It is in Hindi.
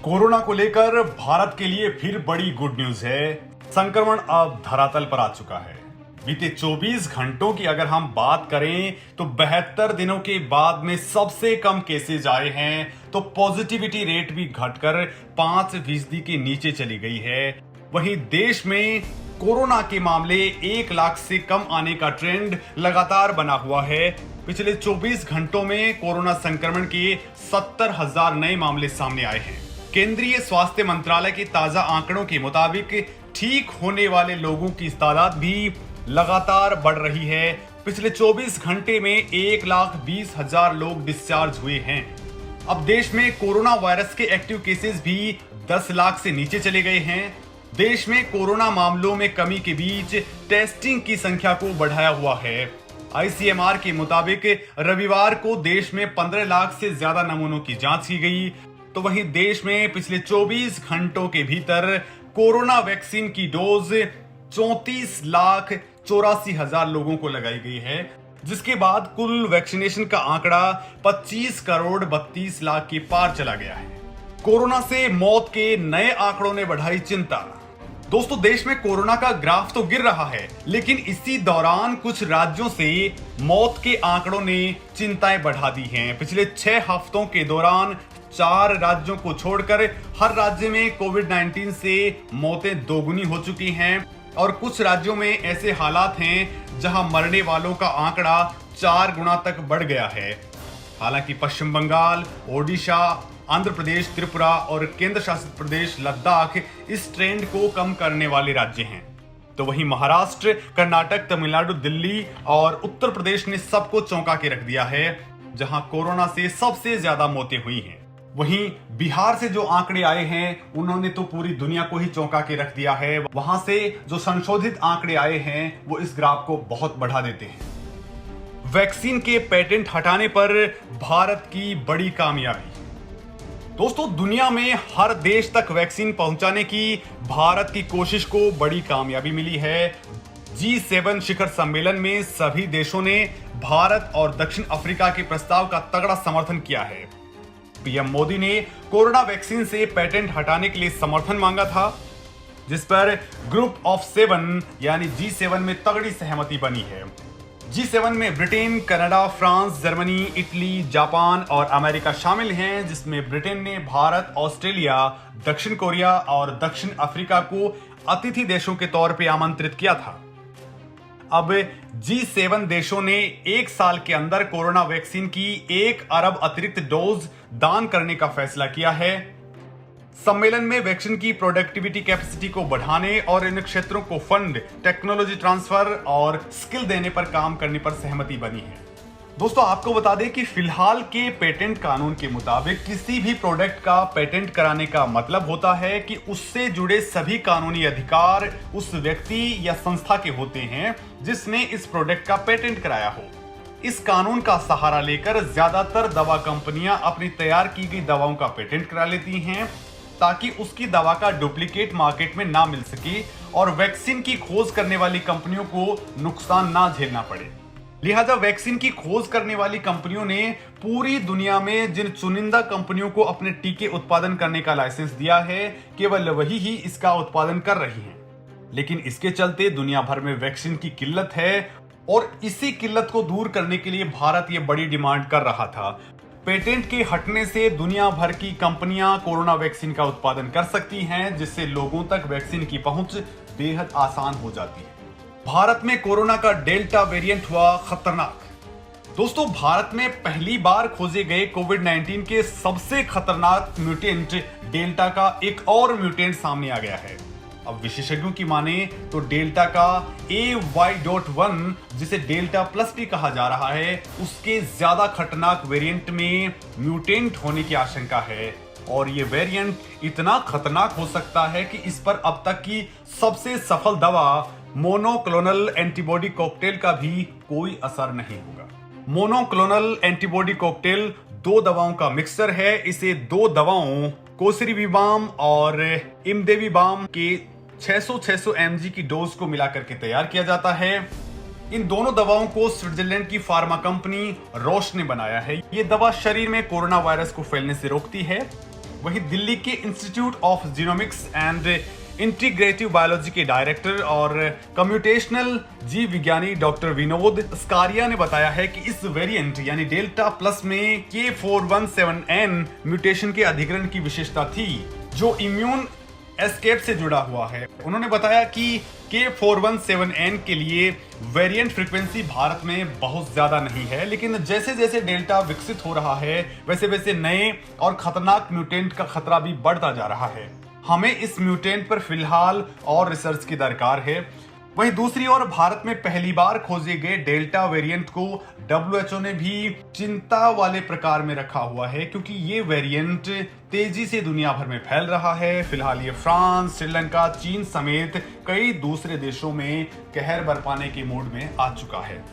कोरोना को लेकर भारत के लिए फिर बड़ी गुड न्यूज है। संक्रमण अब धरातल पर आ चुका है। बीते 24 घंटों की अगर हम बात करें तो 72 दिनों के बाद में सबसे कम केसेज आए हैं, तो पॉजिटिविटी रेट भी घटकर 5% के नीचे चली गई है। वहीं देश में कोरोना के मामले 1 लाख से कम आने का ट्रेंड लगातार बना हुआ है। पिछले 24 घंटों में कोरोना संक्रमण के 70,000 नए मामले सामने आए हैं। केंद्रीय स्वास्थ्य मंत्रालय के ताजा आंकड़ों के मुताबिक ठीक होने वाले लोगों की तादाद भी लगातार बढ़ रही है। पिछले 24 घंटे में 1,20,000 लोग डिस्चार्ज हुए हैं। अब देश में कोरोना वायरस के एक्टिव केसेस भी 10 लाख से नीचे चले गए हैं। देश में कोरोना मामलों में कमी के बीच टेस्टिंग की संख्या को बढ़ाया हुआ है। ICMR के मुताबिक रविवार को देश में 15 लाख से ज्यादा नमूनों की जांच की गई। तो वहीं देश में पिछले 24 घंटों के भीतर कोरोना वैक्सीन की डोज 34,84,000 लोगों को लगाई गई है, जिसके बाद कुल वैक्सीनेशन का आंकड़ा 25,32,00,000 के पार चला गया है। कोरोना से मौत के नए आंकड़ों ने बढ़ाई चिंता। दोस्तों, देश में कोरोना का ग्राफ तो गिर रहा है, लेकिन इसी दौरान कुछ राज्यों से मौत के आंकड़ों ने चिंताएं बढ़ा दी हैं। पिछले 6 हफ्तों के दौरान 4 राज्यों को छोड़कर हर राज्य में कोविड-19 से मौतें दोगुनी हो चुकी हैं और कुछ राज्यों में ऐसे हालात हैं जहां मरने वालों का आंकड़ा 4 गुना तक बढ़ गया है। हालांकि पश्चिम बंगाल, ओडिशा, आंध्र प्रदेश, त्रिपुरा और केंद्र शासित प्रदेश लद्दाख इस ट्रेंड को कम करने वाले राज्य हैं। तो वहीं महाराष्ट्र, कर्नाटक, तमिलनाडु, दिल्ली और उत्तर प्रदेश ने सबको चौंका के रख दिया है, जहां कोरोना से सबसे ज्यादा मौतें हुई हैं। वहीं बिहार से जो आंकड़े आए हैं उन्होंने तो पूरी दुनिया को ही चौंका के रख दिया है। वहां से जो संशोधित आंकड़े आए हैं वो इस ग्राफ को बहुत बढ़ा देते हैं। वैक्सीन के पेटेंट हटाने पर भारत की बड़ी कामयाबी। दोस्तों, दुनिया में हर देश तक वैक्सीन पहुंचाने की भारत की कोशिश को बड़ी कामयाबी मिली है। G7 शिखर सम्मेलन में सभी देशों ने भारत और दक्षिण अफ्रीका के प्रस्ताव का तगड़ा समर्थन किया है। पीएम मोदी ने कोरोना वैक्सीन से पेटेंट हटाने के लिए समर्थन मांगा था, जिस पर ग्रुप ऑफ 7 यानी G7 में तगड़ी सहमति बनी है। G7 में Britain, Canada, France, Germany, Italy, Japan और अमेरिका शामिल हैं, जिसमें ब्रिटेन ने भारत, ऑस्ट्रेलिया, दक्षिण कोरिया और दक्षिण अफ्रीका को अतिथि देशों के तौर पर आमंत्रित किया था। अब G7 देशों ने 1 साल के अंदर कोरोना वैक्सीन की 1 अरब अतिरिक्त डोज दान करने का फैसला किया है। सम्मेलन में वैक्सीन की प्रोडक्टिविटी कैपेसिटी को बढ़ाने और इन क्षेत्रों को फंड, टेक्नोलॉजी ट्रांसफर और स्किल देने पर काम करने पर सहमति बनी है। दोस्तों, आपको बता दें कि फिलहाल के पेटेंट कानून के मुताबिक किसी भी प्रोडक्ट का पेटेंट कराने का मतलब होता है कि उससे जुड़े सभी कानूनी अधिकार उस व्यक्ति या संस्था के होते हैं जिसने इस प्रोडक्ट का पेटेंट कराया हो। इस कानून का सहारा लेकर ज्यादातर दवा कंपनियां अपनी तैयार की गई दवाओं का पेटेंट करा लेती हैं, ताकि उसकी दवा का डुप्लीकेट मार्केट में ना मिल सके और वैक्सीन की खोज करने वाली कंपनियों को नुकसान ना झेलना पड़े। लिहाजा वैक्सीन की खोज करने वाली कंपनियों ने पूरी दुनिया में जिन चुनिंदा कंपनियों को अपने टीके उत्पादन करने का लाइसेंस दिया है, केवल वही ही इसका उत्पादन कर रही हैं। लेकिन इसके चलते दुनिया भर में वैक्सीन की किल्लत है और इसी किल्लत को दूर करने के लिए भारत ये बड़ी डिमांड कर रहा था। पेटेंट के हटने से दुनिया भर की कंपनियां कोरोना वैक्सीन का उत्पादन कर सकती हैं, जिससे लोगों तक वैक्सीन की पहुंच बेहद आसान हो जाती है। भारत में कोरोना का डेल्टा वेरिएंट हुआ खतरनाक। दोस्तों, भारत में पहली बार खोजे गए कोविड-19 के सबसे खतरनाक म्यूटेंट डेल्टा का एक और म्यूटेंट सामने आ गया है। अब विशेषज्ञों की माने तो डेल्टा का AY.1, जिसे डेल्टा प्लस भी कहा जा रहा है, उसके ज्यादा खतरनाक वेरिएंट में म्यूटेंट होने की आशंका है और ये वेरिएंट इतना खतरनाक हो सकता है कि इस पर अब तक की सबसे सफल दवा मोनोक्लोनल एंटीबॉडी कॉकटेल का भी कोई असर नहीं होगा। मोनोक्लोनल एंटीबॉडी कॉकटेल 2 दवाओं का मिक्सचर है। इसे 2 दवाओं कोसिरिविबाम और इमदेविबाम के 600 mg की डोज को मिलाकर के तैयार किया जाता है। इन दोनों दवाओं को स्विट्जरलैंड की फार्मा कंपनी रोश ने बनाया है। ये दवा शरीर में कोरोना वायरस को फैलने से रोकती है। वहीं दिल्ली के institute of genomics and integrative biology के डायरेक्टर और कम्प्यूटेशनल जीव विज्ञानी डॉक्टर विनोद स्कारिया ने बताया है कि इस वेरिएंट यानी डेल्टा प्लस में K417N म्यूटेशन के अधिग्रहण की विशेषता थी जो इम्यून एस्केप से जुड़ा हुआ है। उन्होंने बताया कि K417N के लिए वेरिएंट फ्रीक्वेंसी भारत में बहुत ज्यादा नहीं है, लेकिन जैसे जैसे डेल्टा विकसित हो रहा है वैसे वैसे नए और खतरनाक म्यूटेंट का खतरा भी बढ़ता जा रहा है। हमें इस म्यूटेंट पर फिलहाल और रिसर्च की दरकार है। वहीं दूसरी ओर भारत में पहली बार खोजे गए डेल्टा वेरिएंट को WHO ने भी चिंता वाले प्रकार में रखा हुआ है, क्योंकि ये वेरिएंट तेजी से दुनिया भर में फैल रहा है। फिलहाल ये फ्रांस, श्रीलंका, चीन समेत कई दूसरे देशों में कहर बरपाने के मूड में आ चुका है।